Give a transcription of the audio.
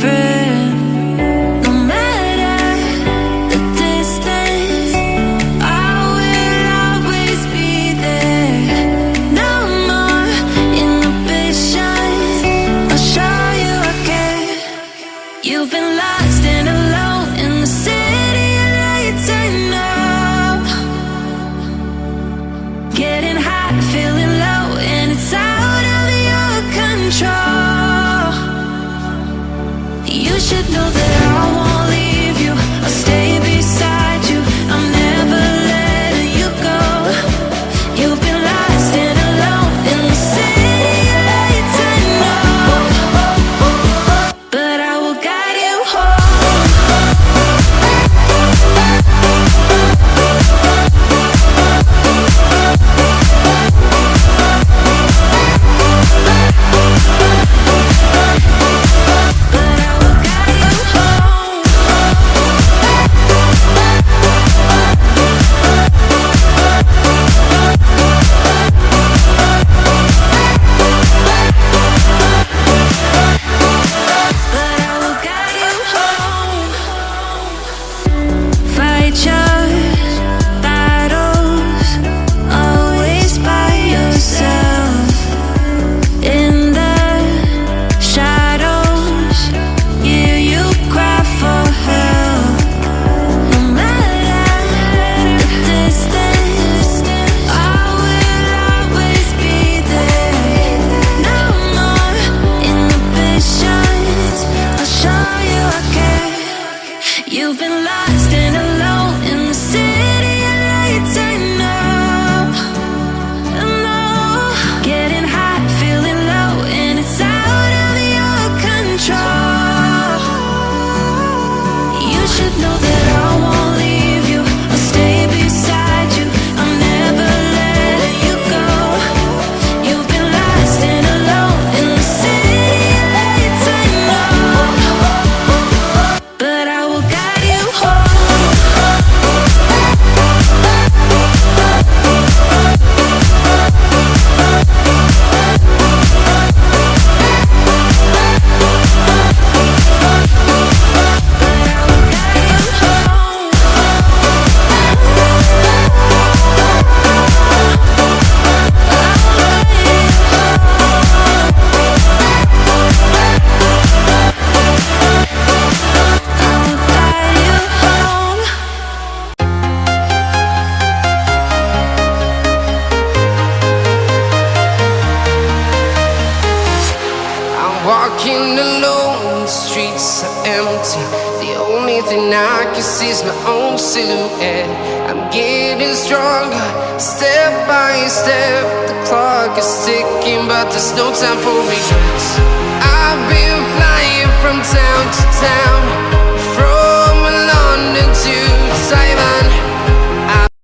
friend. No matter the distance, I will always be there. No more inhibitions, I'll show you again. You've been lost and alone in the city of lights, I know. Getting high, feeling low, and it's out of your control. You should know that I won't leave you. I'll stay beside you. I'm never letting you go. You've been lost and alone in the city of lights, I know. But I will guide you home. Fight your battles, always by yourself. In the shadows, hear you cry for help. No matter the distance, I will always be there. No more inhibitions, I'll show you again. You've been lost and alone in the city of lights, I know. I know. Getting high, feeling low, and it's out of your control. You should know that I won't leave you. I'll stay beside you. I'm never letting you go. You've been lost and alone in the city of lights, I know. But I will guide you home. I'm walking alone, the streets are empty. The only thing I can see is my own silhouette. I'm getting stronger, step by step. The clock is ticking, but there's no time for regrets. I've been flying from town to town, from London to